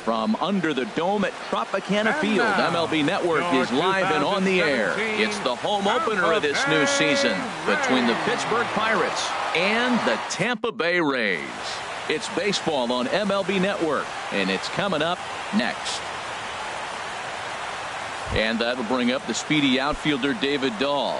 From under the dome at Tropicana Field, MLB Network is live and on the air. It's the home opener of this new season between the Pittsburgh Pirates and the Tampa Bay Rays. It's baseball on MLB Network, and it's coming up next. And that'll bring up the speedy outfielder David Dahl.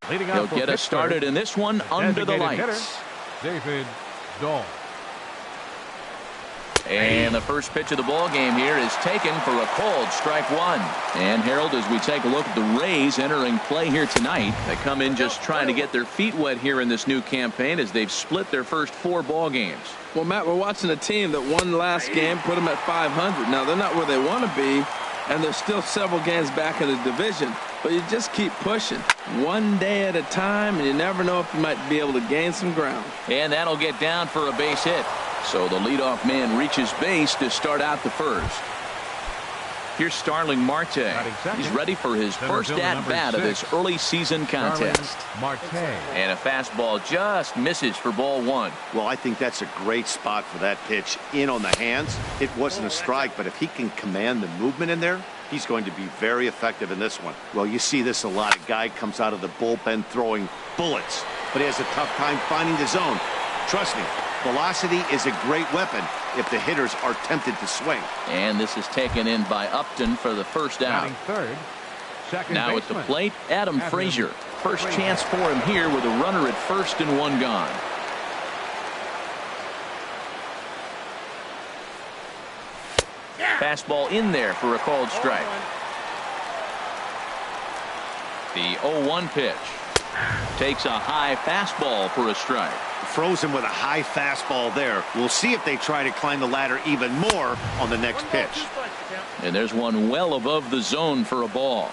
He'll get us started in this one under the lights. David Dahl. And the first pitch of the ball game here is taken for a called strike one. And Harold, as we take a look at the Rays entering play here tonight, they come in just trying to get their feet wet here in this new campaign as they've split their first 4 ball games. Well, Matt, we're watching a team that won last game, put them at 500. Now, they're not where they want to be, and they're still several games back in the division. But you just keep pushing one day at a time, and you never know if you might be able to gain some ground. And that'll get down for a base hit. So the leadoff man reaches base to start out the first. Here's Starling Marte. He's ready for his first at-bat of this early season contest. And a fastball just misses for ball 1. Well, I think that's a great spot for that pitch. In on the hands. It wasn't a strike, but if he can command the movement in there, he's going to be very effective in this one. Well, you see this a lot. A guy comes out of the bullpen throwing bullets, but he has a tough time finding the zone. Trust me, velocity is a great weapon if the hitters are tempted to swing. And this is taken in by Upton for the first out. Now at the plate, Adam Frazier. First chance for him here with a runner at first and 1 gone. Fastball in there for a called strike. The 0-1 pitch. Takes a high fastball for a strike. Frozen with a high fastball there. We'll see if they try to climb the ladder even more on the next pitch. And there's one well above the zone for a ball.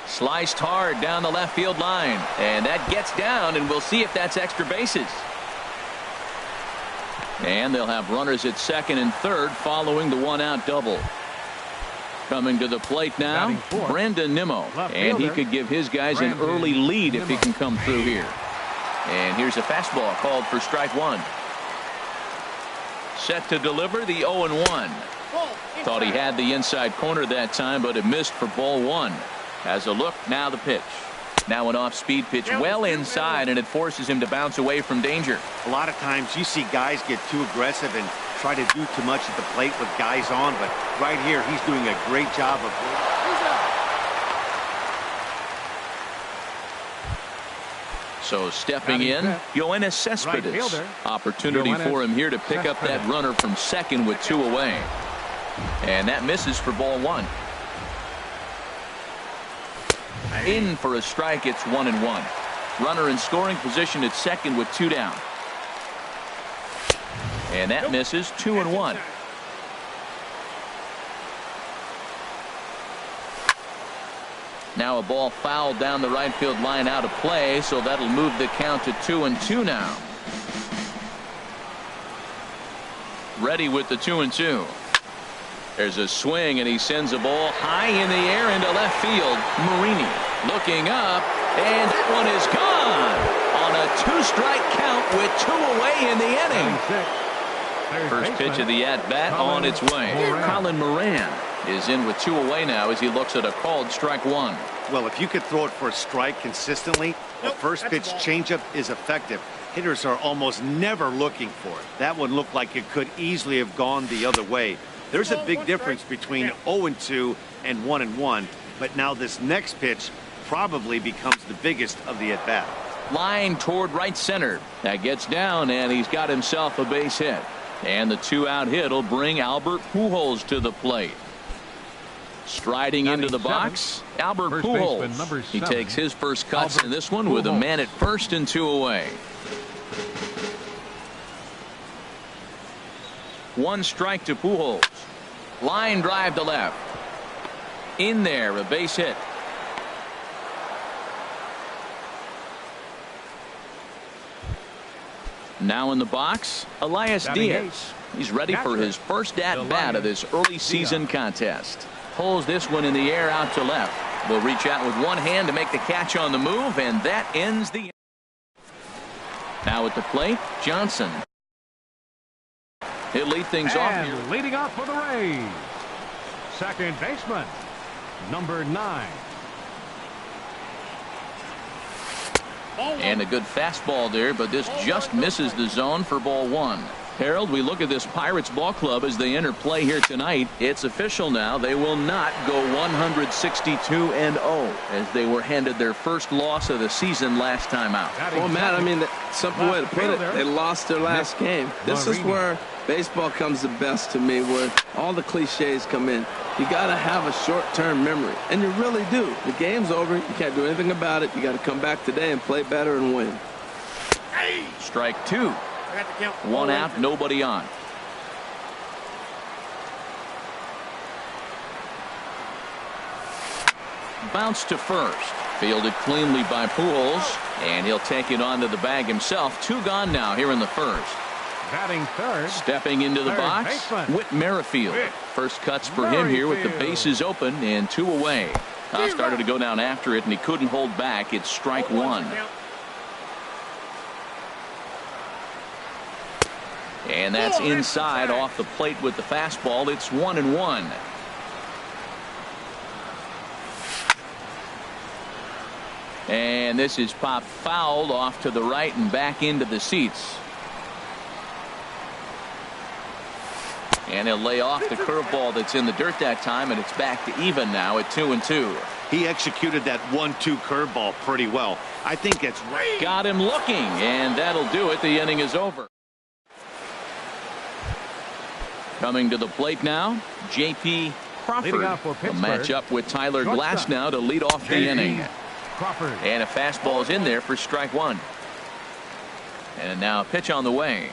Sliced hard down the left field line. And that gets down, and we'll see if that's extra bases. And they'll have runners at second and third following the 1-out double. Coming to the plate now, Brandon Nimmo. And he could give his guys an early lead if he can come through here. And here's a fastball called for strike 1. Set to deliver the 0-1. Thought he had the inside corner that time, but it missed for ball 1. Has a look, now the pitch. Now an off-speed pitch well inside, and it forces him to bounce away from danger. A lot of times you see guys get too aggressive and try to do too much at the plate with guys on, but right here he's doing a great job of. So stepping in, Yoenis Cespedes. Opportunity for him here to pick up that runner from second with 2 away. And that misses for ball 1. In for a strike, it's 1-1. Runner in scoring position at second with 2 down. And that misses, 2-1. Now a ball fouled down the right field line out of play, so that'll move the count to 2-2 now. Ready with the 2-2. There's a swing, and he sends a ball high in the air into left field. Marini looking up, and that one is gone on a 2-strike count with 2 away in the inning. First pitch of the at-bat on its way. Colin Moran is in with 2 away now as he looks at a called strike 1. Well, if you could throw it for a strike consistently, the first pitch changeup is effective. Hitters are almost never looking for it. That one looked like it could easily have gone the other way. There's a big difference between 0-2 and 1-1, but now this next pitch probably becomes the biggest of the at-bat. Line toward right center. That gets down, and he's got himself a base hit. And the 2-out hit will bring Albert Pujols to the plate. Striding into the box, Albert Pujols. He takes his first cuts in this one with a man at first and 2 away. 1 strike to Pujols. Line drive to left. In there, a base hit. Now in the box, Elias Diaz. He's ready for his first at-bat of this early season contest. Pulls this one in the air out to left. Will reach out with one hand to make the catch on the move, and that ends the. Now at the plate, Johnson. He'll lead things off here. Leading off for the Rays, second baseman, number 9. And a good fastball there, but this just misses the zone for ball 1. Harold, we look at this Pirates ball club as they enter play here tonight. It's official now. They will not go 162-0 as they were handed their first loss of the season last time out. Well, Matt, I mean, the simple way to put it, they lost their last game. This is where baseball comes the best to me, where all the cliches come in. You got to have a short-term memory, and you really do. The game's over. You can't do anything about it. You got to come back today and play better and win. Strike 2. 1 out, nobody on. Bounce to first. Fielded cleanly by Pujols, and he'll take it onto the bag himself. 2 gone now here in the first. Batting third. Stepping into the box, baseman. Whit Merrifield. First cuts for him here with the bases open and 2 away. Started to go down after it, and he couldn't hold back. It's strike 1. And that's inside off the plate with the fastball. It's 1-1. And this is popped fouled off to the right and back into the seats. And he'll lay off the curveball that's in the dirt that time, and it's back to even now at 2-2. He executed that 1-2 curveball pretty well. I think it's right. Got him looking, and that'll do it. The inning is over. Coming to the plate now, J.P. Crawford. A matchup with Tyler Glass now to lead off the inning. Crawford. And a fastball's in there for strike 1. And now a pitch on the way.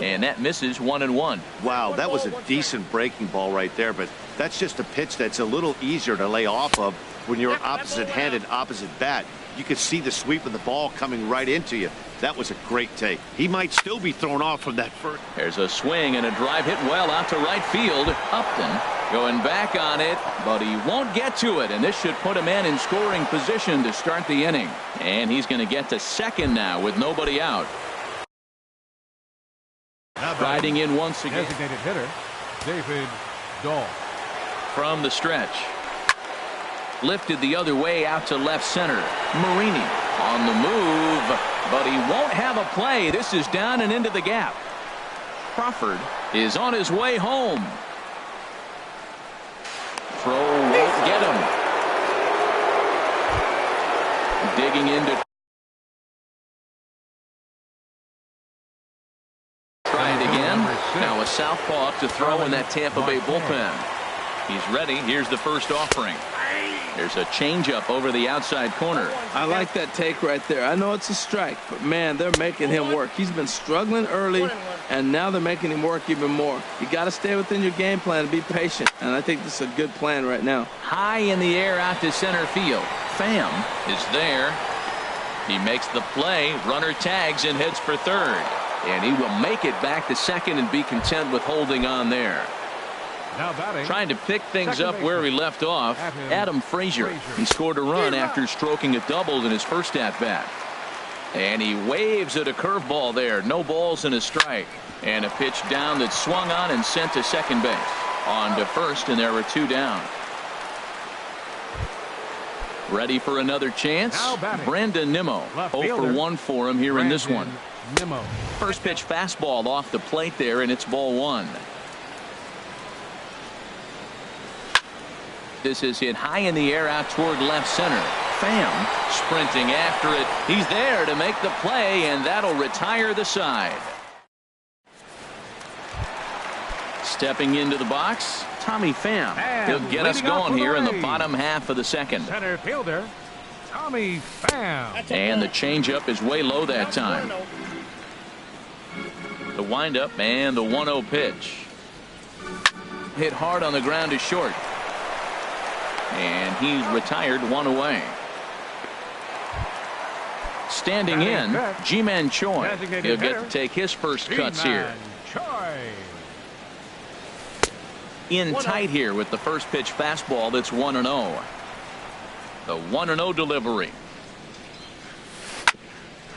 And that misses 1-1. Wow, that was a decent breaking ball right there, but that's just a pitch that's a little easier to lay off of when you're opposite-handed, opposite bat. You could see the sweep of the ball coming right into you. That was a great take. He might still be thrown off from that first. There's a swing and a drive hit well out to right field. Upton going back on it, but he won't get to it, and this should put a man in scoring position to start the inning. And he's going to get to second now with nobody out. Riding in once again. Designated hitter, David Dahl. From the stretch. Lifted the other way out to left center. Marini on the move, but he won't have a play. This is down and into the gap. Crawford is on his way home. Throw won't get him. Digging into. Try it again. Now a southpaw up to throw in that Tampa Bay bullpen. He's ready. Here's the first offering. There's a changeup over the outside corner. I like that take right there. I know it's a strike, but man, they're making him work. He's been struggling early, and now they're making him work even more. You got to stay within your game plan and be patient, and I think this is a good plan right now. High in the air out to center field. Pham is there. He makes the play. Runner tags and heads for third, and he will make it back to second and be content with holding on there. Now batting, trying to pick things up where he left off. Adam Frazier. He scored a run after stroking a double in his first at-bat. And he waves at a curveball there. No balls and a strike. And a pitch down that swung on and sent to second base. On to first, and there were 2 down. Ready for another chance? Brandon Nimmo. 0 for 1 for him here in this one. Nimmo. First pitch fastball off the plate there, and it's ball 1. This is hit high in the air out toward left center. Pham sprinting after it. He's there to make the play, and that'll retire the side. Stepping into the box, Tommy Pham. He'll get us going here in the bottom half of the second. Center fielder, Tommy Pham. And the changeup is way low that time. The windup and the 1-0 pitch. Hit hard on the ground to short. And he's retired 1 away. Standing in, Ji-Man Choi. He'll get to take his first cuts here. In tight here with the first pitch fastball. That's 1-0. The 1-0 delivery.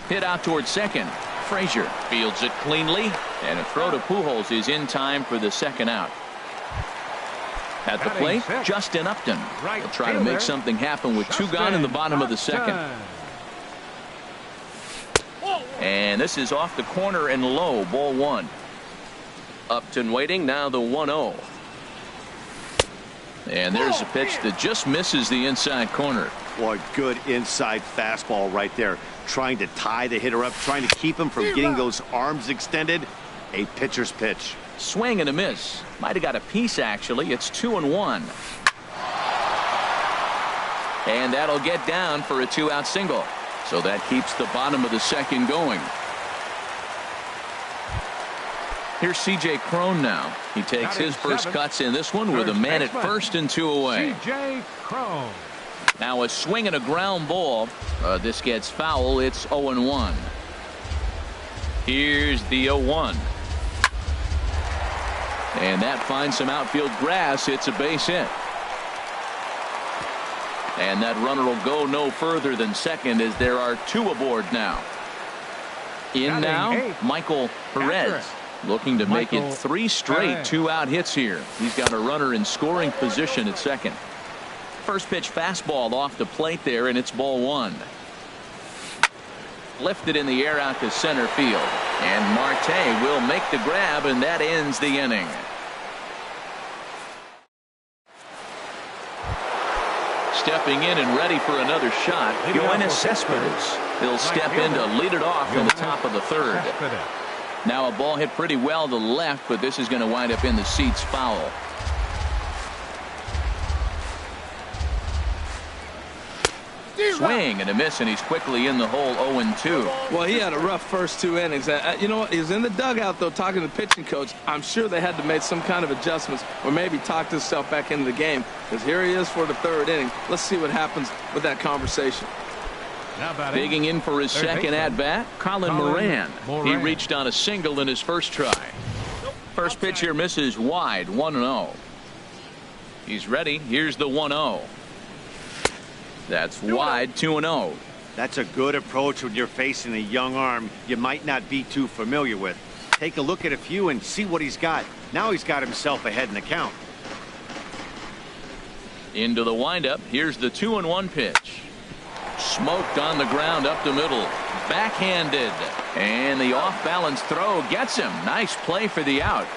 Hit out towards second. Frazier fields it cleanly, and a throw to Pujols is in time for the second out. At the plate, Justin Upton. He'll try to make something happen with two gone in the bottom of the second. And this is off the corner and low, ball one. Upton waiting, now the 1-0. And there's a pitch that just misses the inside corner. Boy, good inside fastball right there. Trying to tie the hitter up, trying to keep him from getting those arms extended. A pitcher's pitch. Swing and a miss. Might have got a piece, actually. It's 2-1. And that'll get down for a two-out single. So that keeps the bottom of the second going. Here's C.J. Cron now. He takes his first cuts in this one with a man at first and two away. C.J. Cron. Now a swing and a ground ball. This gets foul. It's 0-1. Here's the 0-1. And that finds some outfield grass. It's a base hit. And that runner will go no further than second as there are two aboard now. In now, Michael Perez. Looking to make it three straight two-out hits here. He's got a runner in scoring position at second. First pitch fastball off the plate there, and it's ball one. Lifted in the air out to center field. And Marte will make the grab, and that ends the inning. Stepping in and ready for another shot, Yoenis Cespedes. He'll step in to lead it off in the top of the third. Now a ball hit pretty well to the left, but this is going to wind up in the seats foul. Swing and a miss, and he's quickly in the hole 0-2. Well, he had a rough first two innings. You know what? He was in the dugout, though, talking to the pitching coach. I'm sure they had to make some kind of adjustments or maybe talk himself back into the game, because here he is for the third inning. Let's see what happens with that conversation. Digging in for his second at-bat, Colin Moran. He reached on a single in his first try. First pitch here misses wide, 1-0. He's ready. Here's the 1-0. That's wide, 2-0. That's a good approach when you're facing a young arm you might not be too familiar with. Take a look at a few and see what he's got. Now he's got himself ahead in the count. Into the windup. Here's the 2-1 pitch. Smoked on the ground up the middle. Backhanded. And the off-balance throw gets him. Nice play for the out.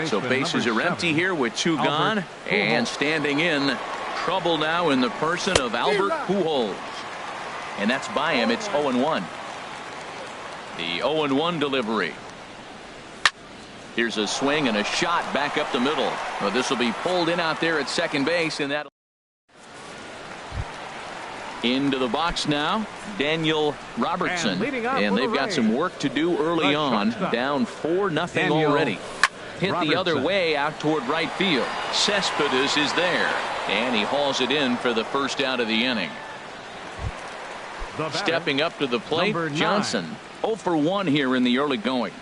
So bases are empty here with two gone. And standing in, trouble now in the person of Albert Pujols. And that's by him. It's 0-1. The 0-1 delivery. Here's a swing and a shot back up the middle. Well, this will be pulled in out there at second base, and that into the box now, Daniel Robertson. And they've got some work to do early on. Down 4-0 already. Hit the other way out toward right field. Cespedes is there. And he hauls it in for the first out of the inning. Stepping up to the plate, Johnson. 0 for 1 here in the early going.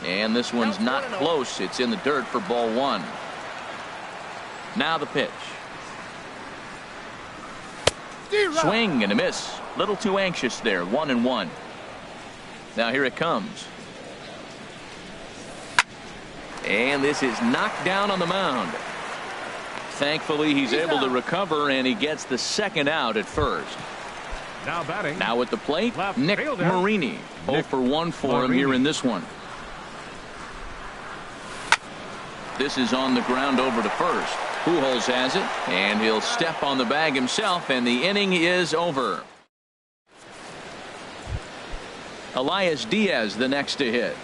And this one's not close. It's in the dirt for ball one. Now the pitch. Swing and a miss. Little too anxious there. 1-1. Now here it comes. And this is knocked down on the mound. Thankfully, he's able to recover, and he gets the second out at first. Now batting. Now at the plate, Nick Marini. 0 for 1 for him here in this one. This is on the ground over to first. Pujols has it, and he'll step on the bag himself, and the inning is over. Elias Diaz the next to hit.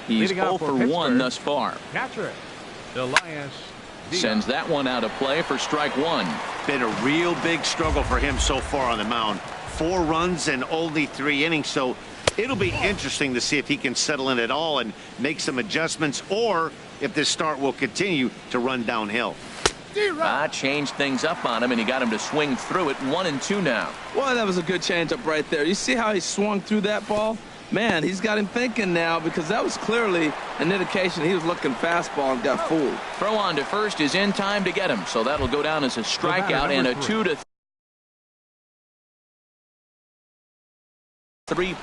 He's 0 for 1 thus far. Catcher, Elias Diaz. Sends that one out of play for strike one. Been a real big struggle for him so far on the mound. 4 runs and only 3 innings, so it'll be interesting to see if he can settle in at all and make some adjustments, or if this start will continue to run downhill. Changed things up on him, and he got him to swing through it. 1-2 now. Boy, that was a good changeup right there. You see how he swung through that ball? Man, he's got him thinking now, because that was clearly an indication he was looking fastball and got fooled. Throw on to first is in time to get him, so that'll go down as a strikeout and a 2-3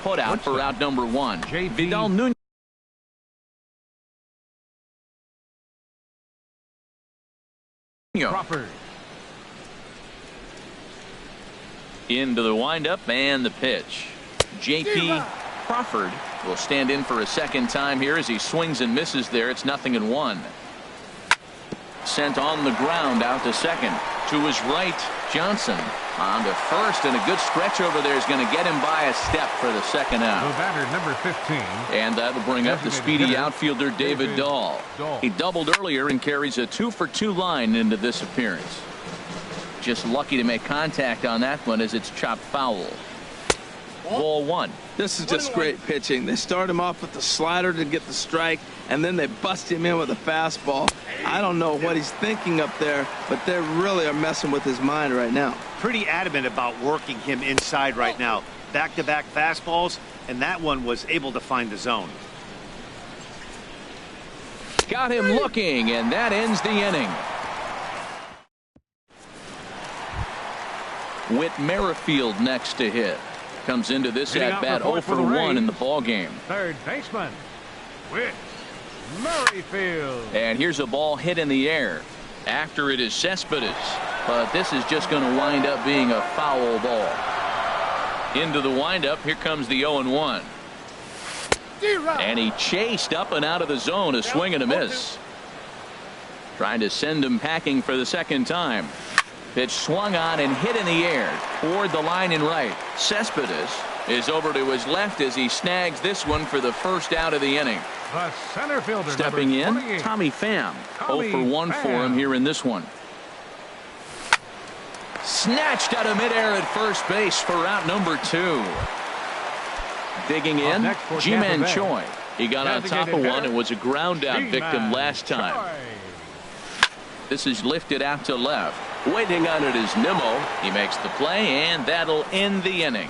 put out for out number 1. Vidal Nunez. Crawford. Into the windup and the pitch. J.P. Crawford will stand in for a second time here as he swings and misses there. It's 0-1. Sent on the ground out to second. To his right, Johnson on to first, and a good stretch over there is going to get him by a step for the second out. The batter, number 15. And that'll bring up the speedy outfielder David Dahl. He doubled earlier and carries a 2-for-2 line into this appearance. Just lucky to make contact on that one as it's chopped foul. Ball 1. This is just great pitching. They start him off with the slider to get the strike, and then they bust him in with a fastball. I don't know what he's thinking up there, but they really are messing with his mind right now. Pretty adamant about working him inside right now. Back-to-back fastballs, and that one was able to find the zone. Got him looking, and that ends the inning. Whit Merrifield next to hit. Comes into this at bat 0-for-1 in the ball game. Third baseman, Whit Merrifield. And here's a ball hit in the air. After it is Cespedes, but this is just going to wind up being a foul ball. Into the windup, here comes the 0-1. And he chased up and out of the zone, a swing and a miss. Trying to send him packing for the second time. Pitch swung on and hit in the air toward the line in right. Cespedes is over to his left as he snags this one for the first out of the inning. The center fielder, stepping in, Tommy Pham. 0-for-1 for him here in this one. Snatched out of midair at first base for out number 2. Digging in, Ji-Man Choi. He got on top of one and was a ground out victim last time. This is lifted out to left. Waiting on it is Nimmo. He makes the play, and that'll end the inning.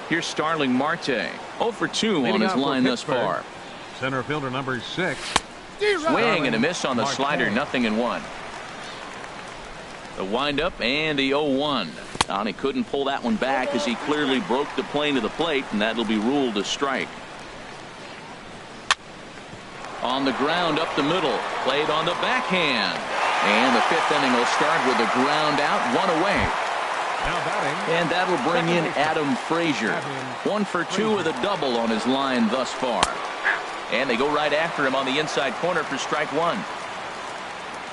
Here's Starling Marte. 0-for-2 on his line thus far. Center fielder number 6. Swing and a miss on the slider. 0-1. The windup and the 0-1. He couldn't pull that one back as he clearly broke the plane of the plate, and that'll be ruled a strike. On the ground up the middle, played on the backhand, and the 5th inning will start with a ground out, 1 away. And that'll bring in Adam Frazier. 1-for-2 with a double on his line thus far. And they go right after him on the inside corner for strike 1.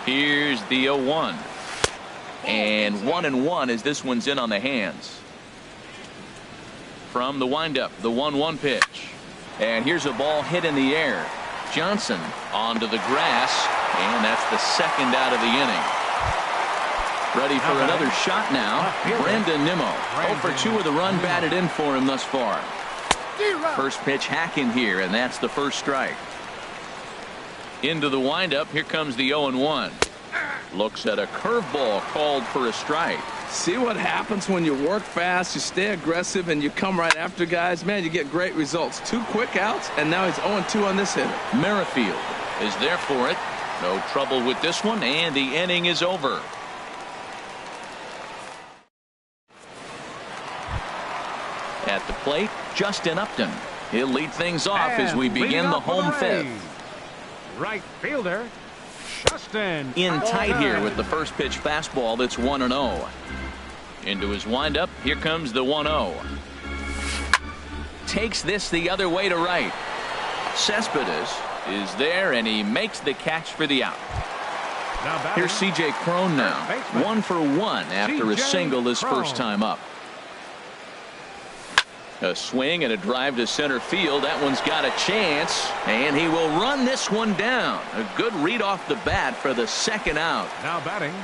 Here's the 0-1. And 1-1 as this one's in on the hands. From the windup, the 1-1 pitch. And here's a ball hit in the air. Johnson onto the grass, and that's the second out of the inning. Ready for another shot now. Brandon Nimmo. 0-for-2 with a run batted in for him thus far. First pitch hacking here, and that's the first strike. Into the windup, here comes the 0-1. Looks at a curveball called for a strike. See what happens when you work fast, you stay aggressive, and you come right after guys? Man, you get great results. 2 quick outs, and now he's 0-2 on this hitter. Merrifield is there for it. No trouble with this one, and the inning is over. At the plate, Justin Upton. He'll lead things off as we begin the home 5th. Right fielder, Justin. In tight here with the first pitch fastball that's 1-0. Into his windup, here comes the 1-0. Takes this the other way to right. Cespedes is there, and he makes the catch for the out. Here's C.J. Cron now. 1-for-1 after a single his first time up. A swing and a drive to center field. That one's got a chance, and he will run this one down. A good read off the bat for the second out. Now batting.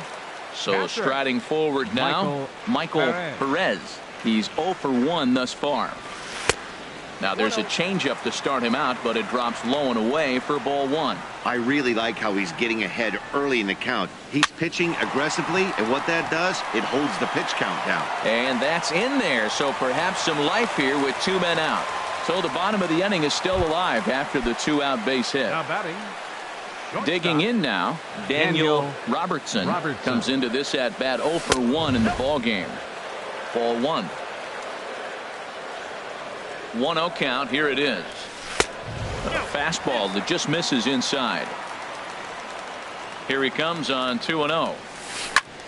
So striding forward now, Michael Perez. He's 0-for-1 thus far. Now there's a changeup to start him out, but it drops low and away for ball one. I really like how he's getting ahead early in the count. He's pitching aggressively, and what that does, it holds the pitch count down. And that's in there, so perhaps some life here with 2 men out. So the bottom of the inning is still alive after the 2-out base hit. Now batting. Digging in now, Daniel Robertson comes into this at bat 0 for 1 in the ball game. Ball one. 1-0 count. Here it is. A fastball that just misses inside. Here he comes on 2-0.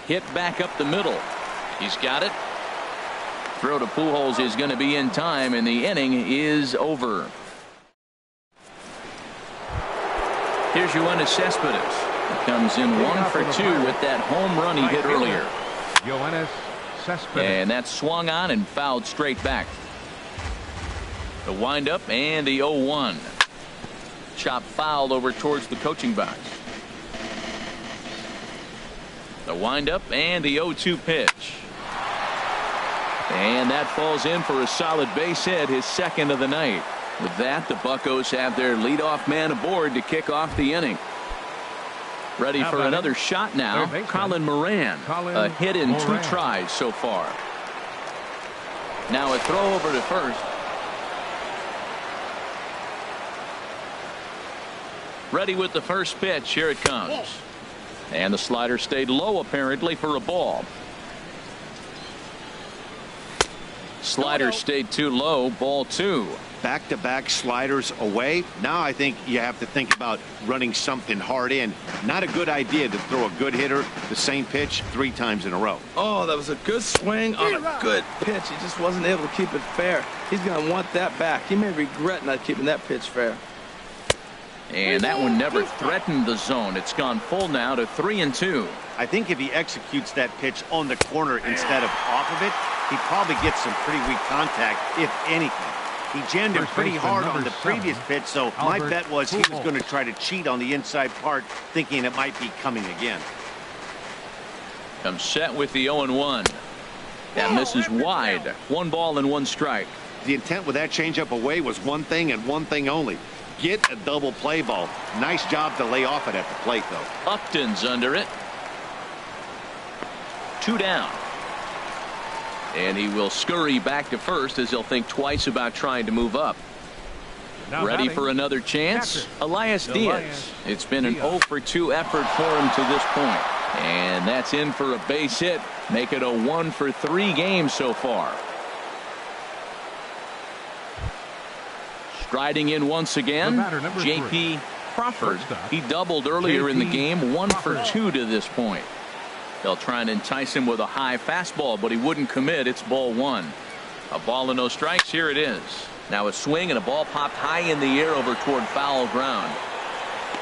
Hit back up the middle. He's got it. Throw to Pujols is going to be in time, and the inning is over. Here's Yoenis Cespedes. He comes in 1 for 2 with that home run he hit earlier. Yoenis Cespedes. And that swung on and fouled straight back. The windup and the 0-1. Chop fouled over towards the coaching box. The windup and the 0-2 pitch. And that falls in for a solid base hit, his second of the night. With that, the Buccos have their leadoff man aboard to kick off the inning. Ready for another shot now. Colin Moran. A hit in 2 tries so far. Now a throw over to first. Ready with the first pitch. Here it comes. And the slider stayed low apparently for a ball. Slider stayed too low. Ball 2. Back-to-back sliders away. Now I think you have to think about running something hard in. Not a good idea to throw a good hitter the same pitch 3 times in a row. Oh, that was a good swing on a good pitch. He just wasn't able to keep it fair. He's going to want that back. He may regret not keeping that pitch fair. And that one never threatened the zone. It's gone full now to 3-2. I think if he executes that pitch on the corner instead of off of it, he probably gets some pretty weak contact, if anything. He jammed him pretty hard on the previous pitch, so my bet was he was going to try to cheat on the inside part, thinking it might be coming again. Comes set with the 0-1. That misses wide. 1 ball and 1 strike. The intent with that changeup away was one thing and one thing only. Get a double play ball. Nice job to lay off it at the plate, though. Upton's under it. 2 down. And he will scurry back to first as he'll think twice about trying to move up. Now Ready batting. for another chance? Catcher. Elias Diaz. It's been an 0 for 2 effort for him to this point. And that's in for a base hit. Make it a 1 for 3 game so far. Striding in once again, J.P. Crawford. He doubled earlier in the game, 1 for 2 to this point. They'll try and entice him with a high fastball, but he wouldn't commit. It's ball 1. A ball and no strikes. Here it is. Now a swing and a ball popped high in the air over toward foul ground.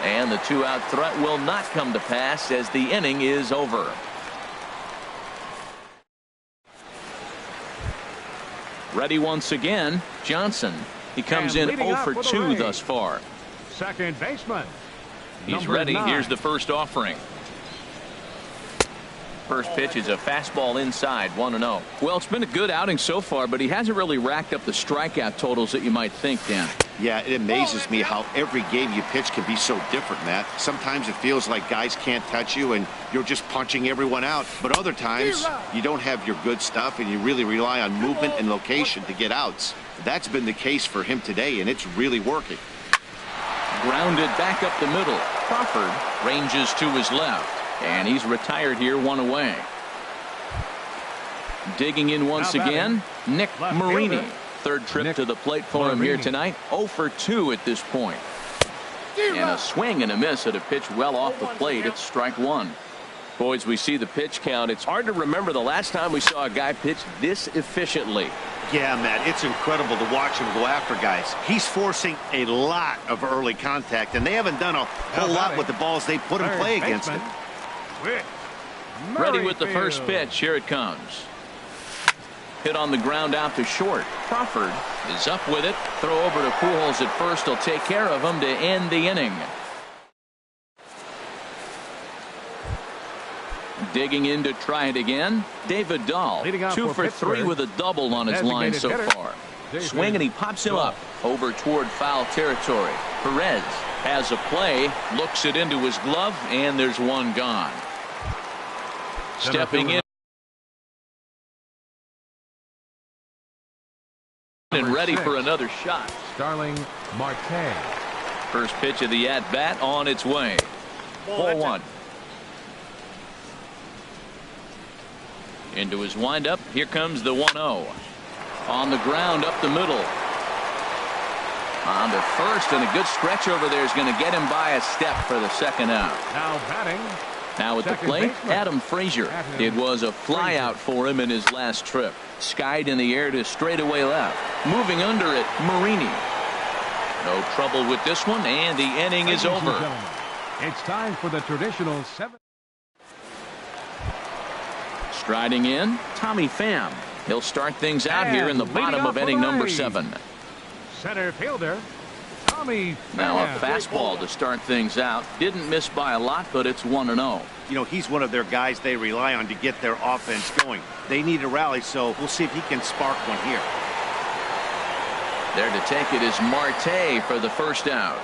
And the 2-out threat will not come to pass as the inning is over. Ready once again, Johnson. He comes in 0 for 2 thus far. Second baseman. He's ready. 9. Here's the first offering. First pitch is a fastball inside, 1-0. Well, it's been a good outing so far, but he hasn't really racked up the strikeout totals that you might think, Dan. Yeah, it amazes me how every game you pitch can be so different, Matt. Sometimes it feels like guys can't touch you and you're just punching everyone out. But other times you don't have your good stuff and you really rely on movement and location to get outs. That's been the case for him today, and it's really working. Grounded back up the middle. Crawford ranges to his left. And he's retired here, 1 away. Digging in once again, Nick Marini. Third trip to the plate for him here tonight. 0 for 2 at this point. And a swing and a miss at a pitch well off the plate. It's strike 1. Boys, we see the pitch count. It's hard to remember the last time we saw a guy pitch this efficiently. Yeah, Matt, it's incredible to watch him go after guys. He's forcing a lot of early contact, and they haven't done a whole lot with the balls they put in play against him. Ready with the first pitch. Here it comes. Hit on the ground out to short. Crawford is up with it. Throw over to Pujols at first. He'll take care of him to end the inning. Digging in to try it again. David Dahl, 2 for 3 with a double on his line so far. Swing, and he pops him up over toward foul territory. Perez has a play, looks it into his glove, and there's one gone. Stepping in and ready for another shot. Starling Marte. First pitch of the at-bat on its way. Ball one. Into his windup. Here comes the 1-0. On the ground up the middle. On to first, and a good stretch over there is going to get him by a step for the second out. Now batting. Now at the plate, Adam Frazier. It was a fly out for him in his last trip. Skied in the air to straightaway left. Moving under it, Marini. No trouble with this one, and the inning is over. It's time for the traditional 7. Striding in, Tommy Pham. He'll start things out here in the bottom of inning number 7. Center fielder, Tommy Pham. Now a fastball to start things out. Didn't miss by a lot, but it's 1-0. You know, he's one of their guys they rely on to get their offense going. They need a rally, so we'll see if he can spark one here. There to take it is Marte for the first out.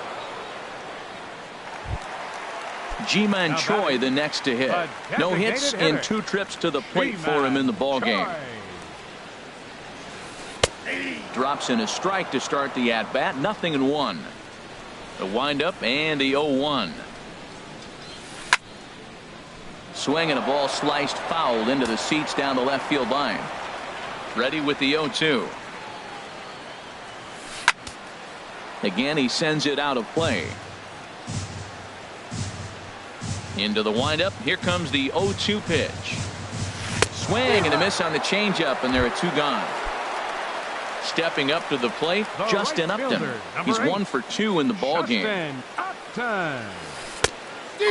G-Man Choi the next to hit. No hits in 2 trips to the plate for him in the ball game. Drops in a strike to start the at-bat. 0-1. The windup and the 0-1. Swing, and a ball sliced foul into the seats down the left field line. Ready with the 0-2. Again, he sends it out of play. Into the windup. Here comes the 0-2 pitch. Swing and a miss on the changeup, and there are 2 gone. Stepping up to the plate, Justin Upton. He's 1 for 2 in the ball game.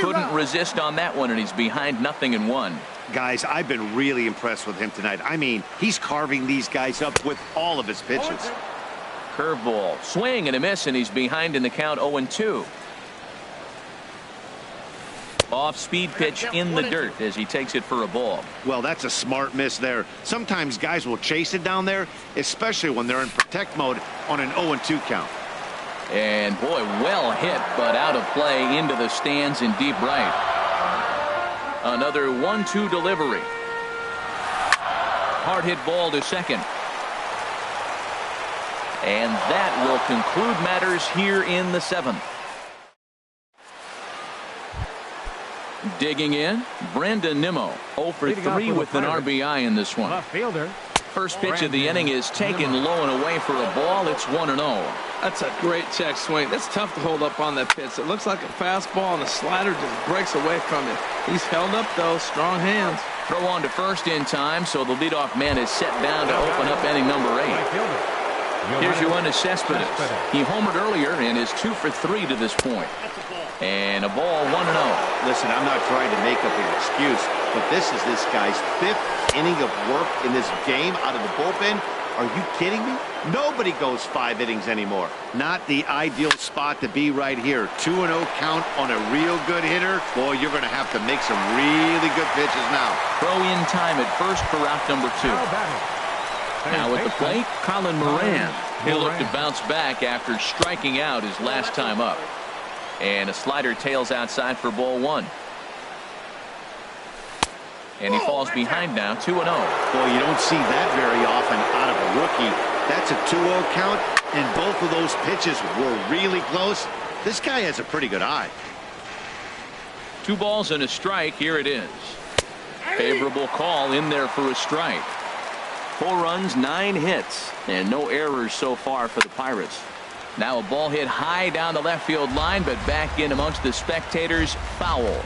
Couldn't resist on that one, and he's behind 0-1. Guys, I've been really impressed with him tonight. I mean, he's carving these guys up with all of his pitches. Curveball, swing and a miss, and he's behind in the count 0-2. Off-speed pitch in the dirt as he takes it for a ball. Well, that's a smart miss there. Sometimes guys will chase it down there, especially when they're in protect mode on an 0-2 count. And boy, well hit, but out of play into the stands in deep right. Another 1-2 delivery. Hard hit ball to second. And that will conclude matters here in the 7th. Digging in, Brandon Nimmo. 0 for 3 with an RBI in this one. First pitch of the inning is taken low and away for a ball. It's 1-0. That's a great check swing. That's tough to hold up on that pitch. It looks like a fastball, and the slider just breaks away from it. He's held up, though. Strong hands. Throw on to first in time, so the leadoff man is set down to open up inning number 8. Here's Yoenis Cespedes. He homered earlier and is 2 for 3 to this point. And a ball 1-0. Listen, I'm not trying to make up an excuse, but this is this guy's 5th inning of work in this game out of the bullpen. Are you kidding me? Nobody goes 5 innings anymore. Not the ideal spot to be right here. 2-0 count on a real good hitter. Boy, you're going to have to make some really good pitches now. Throw in time at first for out number 2. Now at the plate, Colin Moran. He'll look to bounce back after striking out his last time up. And a slider tails outside for ball 1. And he falls behind now, 2-0. Boy, you don't see that very often out of a rookie. That's a 2-0 count, and both of those pitches were really close. This guy has a pretty good eye. 2 balls and a strike. Here it is. Favorable call in there for a strike. 4 runs, 9 hits, and no errors so far for the Pirates. Now a ball hit high down the left field line, but back in amongst the spectators. Foul.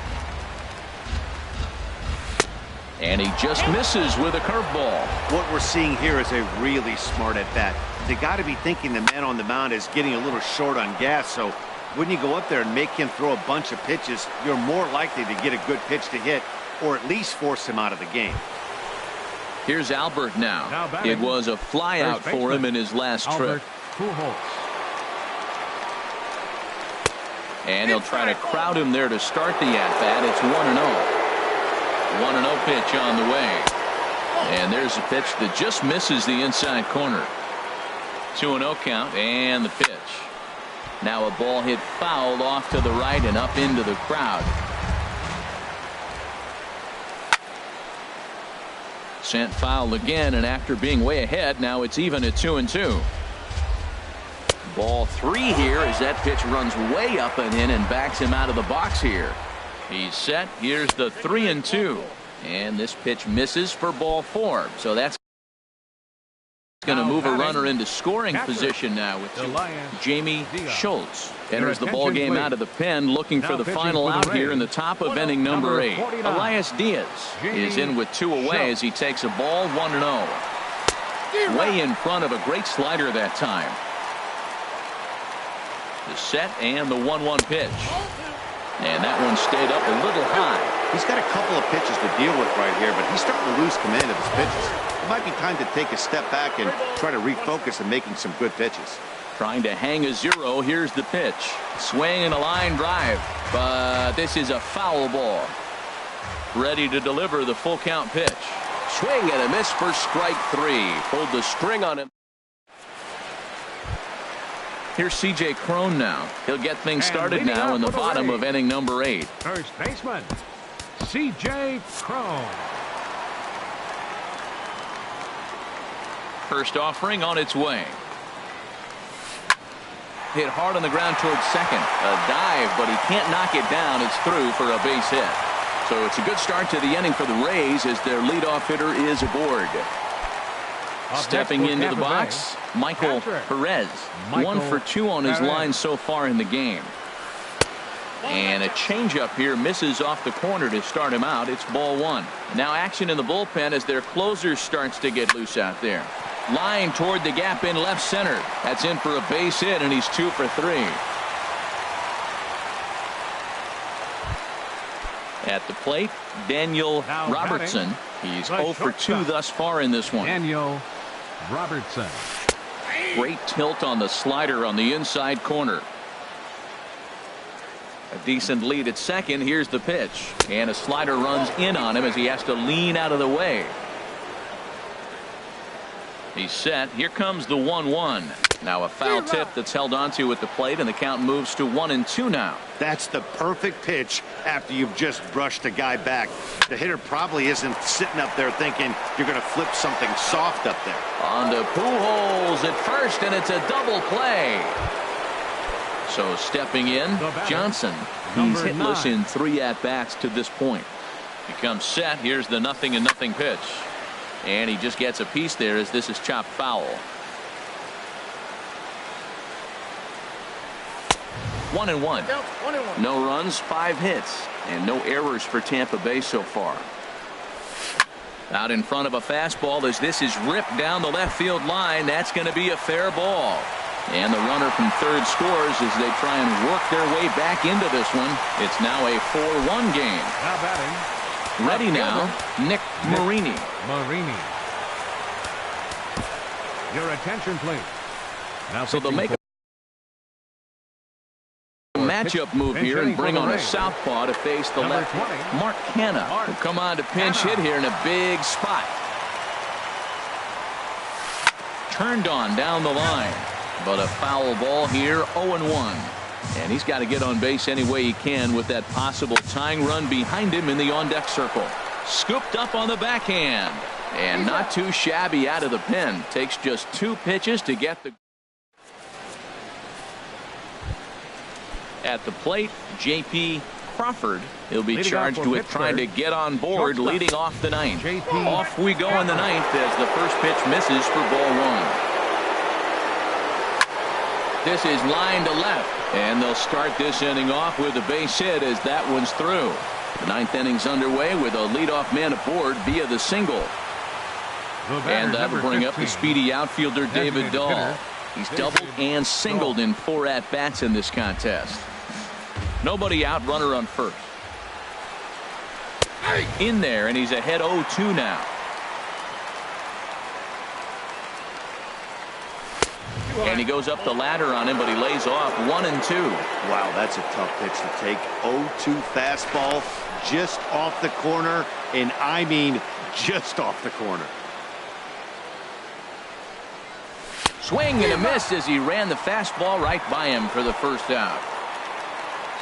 And he just misses with a curveball. What we're seeing here is a really smart at bat. They got to be thinking the man on the mound is getting a little short on gas, so when you go up there and make him throw a bunch of pitches, you're more likely to get a good pitch to hit, or at least force him out of the game. Here's Albert now. It was a flyout for him in his last trip. And he'll try to crowd him there to start the at-bat. It's 1-0. 1-0 pitch on the way. And there's a pitch that just misses the inside corner. 2-0 count and the pitch. Now a ball hit foul off to the right and up into the crowd. Sent foul again, and after being way ahead, now it's even at 2-2. Ball 3 here as that pitch runs way up and in and backs him out of the box here. He's set. Here's the 3-2. And this pitch misses for ball 4. So that's going to move a runner into scoring position now with Jamie Schultz. Enters the ball game out of the pen, looking for the final out here in the top of inning number 8. Elias Diaz is in with 2 away as he takes a ball 1-0. Way in front of a great slider that time. The set and the 1-1 pitch. And that one stayed up a little high. He's got a couple of pitches to deal with right here, but he's starting to lose command of his pitches. It might be time to take a step back and try to refocus on making some good pitches. Trying to hang a 0. Here's the pitch. Swing and a line drive. But this is a foul ball. Ready to deliver the full count pitch. Swing and a miss for strike 3. Pulled the string on him. Here's C.J. Cron now. He'll get things started now in the bottom of inning number 8. First baseman, C.J. Cron. First offering on its way. Hit hard on the ground towards second. A dive, but he can't knock it down. It's through for a base hit. So it's a good start to the inning for the Rays as their leadoff hitter is aboard. Stepping into the box, Michael Perez. 1 for 2 on his line so far in the game. And a changeup here misses off the corner to start him out. It's ball 1. Now action in the bullpen as their closer starts to get loose out there. Line toward the gap in left center. That's in for a base hit, and he's 2 for 3. At the plate, Daniel Robertson. He's 0 for 2 thus far in this one. Daniel Robertson. Great tilt on the slider on the inside corner. A decent lead at second. Here's the pitch. And a slider runs in on him as he has to lean out of the way. He's set. Here comes the 1-1. Now a foul tip that's held onto at the plate, and the count moves to 1-2 now. That's the perfect pitch after you've just brushed a guy back. The hitter probably isn't sitting up there thinking you're going to flip something soft up there. On to Pujols at first, and it's a double play. So stepping in, Johnson. He's hitless in 3 at-bats to this point. Becomes set. Here's the 0-0 pitch. And he just gets a piece there as this is chopped foul. 1-1. No runs, 5 hits, and no errors for Tampa Bay so far. Out in front of a fastball as this is ripped down the left field line. That's going to be a fair ball. And the runner from third scores as they try and work their way back into this one. It's now a 4-1 game. Now batting. Ready now, Nick Marini. Your attention, please. Now so they'll make a matchup move here and bring on a southpaw to face the lefty. Mark Canha will come on to pinch hit here in a big spot. Turned on down the line, but a foul ball here, 0-1. And he's got to get on base any way he can with that possible tying run behind him in the on-deck circle. Scooped up on the backhand. And not too shabby out of the pen. Takes just 2 pitches to get the... At the plate, J.P. Crawford. He'll be charged with trying to get on board leading off the 9th. Off we go in the 9th as the first pitch misses for ball 1. This is line to left, and they'll start this inning off with a base hit as that one's through. The 9th inning's underway with a leadoff man aboard via the single. And that'll bring up the speedy outfielder David Dahl. He's doubled and singled in 4 at-bats in this contest. Nobody out, runner on first. In there, and he's ahead 0-2 now. And he goes up the ladder on him, but he lays off 1-2. Wow, that's a tough pitch to take. 0-2 fastball just off the corner, and I mean just off the corner. Swing and a miss as he ran the fastball right by him for the first out.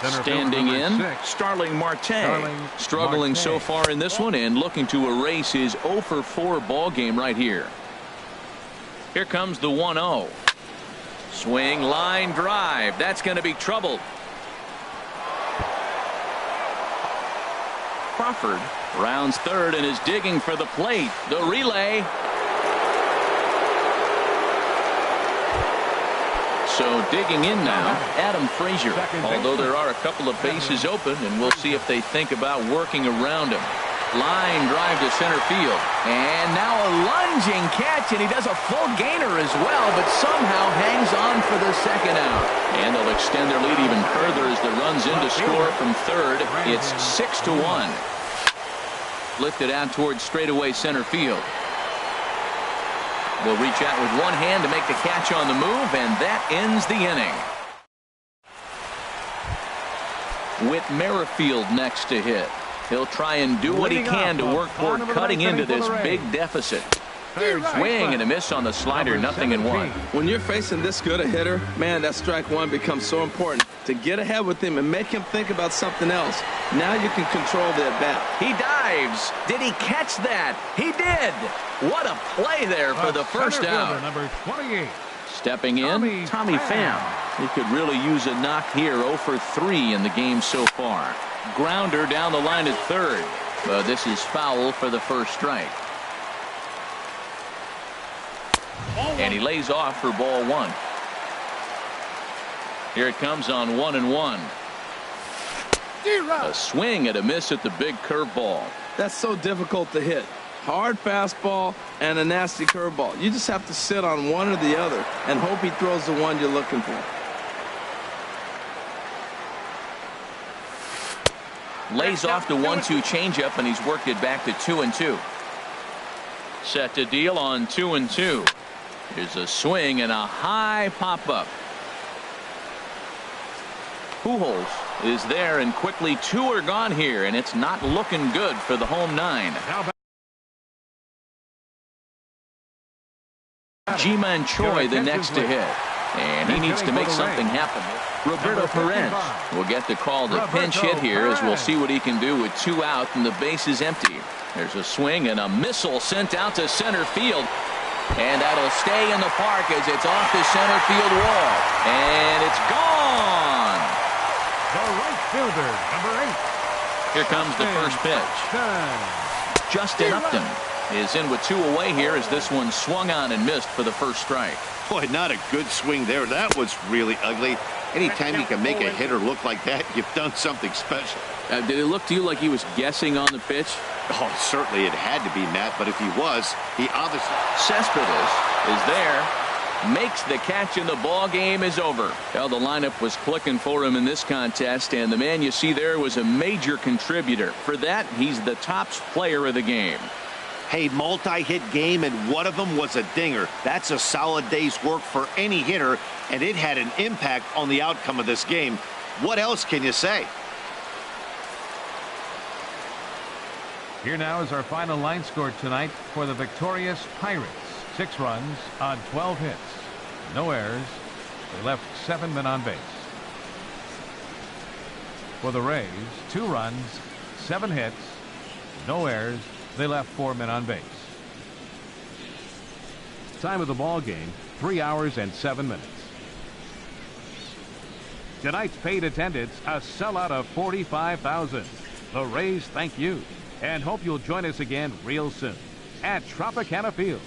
Standing in, Starling Marte. Struggling so far in this one and looking to erase his 0 for 4 ball game right here. Here comes the 1-0. Swing, line drive. That's going to be trouble. Crawford rounds third and is digging for the plate. The relay. So digging in now, Adam Frazier. Although there are a couple of bases open, and we'll see if they think about working around him. Line drive to center field. And now a lunging catch, and he does a full gainer as well, but somehow hangs on for the second out. And they'll extend their lead even further as the runs in to score from third. It's 6-1. Lifted out towards straightaway center field. Will reach out with one hand to make the catch on the move, and that ends the inning. With Merrifield next to hit. He'll try and do what he can to work toward cutting into this big deficit. Swing and a miss on the slider, 0-1. When you're facing this good a hitter, man, that strike one becomes so important. To get ahead with him and make him think about something else. Now you can control the at-bat. He dives. Did he catch that? He did. What a play there for the first out. Number 28. Stepping in, Tommy Pham. He could really use a knock here. 0 for 3 in the game so far. Grounder down the line at third. But this is foul for the first strike. And he lays off for ball one. Here it comes on 1-1. A swing and a miss at the big curveball. That's so difficult to hit. Hard fastball and a nasty curveball. You just have to sit on one or the other and hope he throws the one you're looking for. Lays off the 1-2 changeup, and he's worked it back to 2-2. Set to deal on 2-2. Here's a swing and a high pop-up. Pujols is there, and quickly 2 are gone here, and it's not looking good for the home 9. Ji-Man Choi the next to hit, and he needs to make something happen. Roberto Perez will get the call to pinch hit here, as we'll see what he can do with 2 out and the base is empty. There's a swing and a missile sent out to center field. And that'll stay in the park as it's off the center field wall. And it's gone. The right fielder, number 8. Here comes the first pitch. Justin Upton is in with 2 away here as this one swung on and missed for the first strike. Boy, not a good swing there. That was really ugly. Anytime you can make a hitter look like that, you've done something special. Did it look to you like he was guessing on the pitch? Oh, certainly it had to be, Matt, but if he was, he obviously... Cespedes is there, makes the catch, and the ball game is over. Well, the lineup was clicking for him in this contest, and the man you see there was a major contributor. For that, he's the top player of the game. Hey, multi-hit game, and one of them was a dinger. That's a solid day's work for any hitter, and it had an impact on the outcome of this game. What else can you say? Here now is our final line score tonight for the victorious Pirates. 6 runs on 12 hits. No errors. They left 7 men on base. For the Rays, 2 runs, 7 hits, no errors. They left 4 men on base. Time of the ball game, 3 hours and 7 minutes. Tonight's paid attendance, a sellout of 45,000. The Rays thank you and hope you'll join us again real soon at Tropicana Field.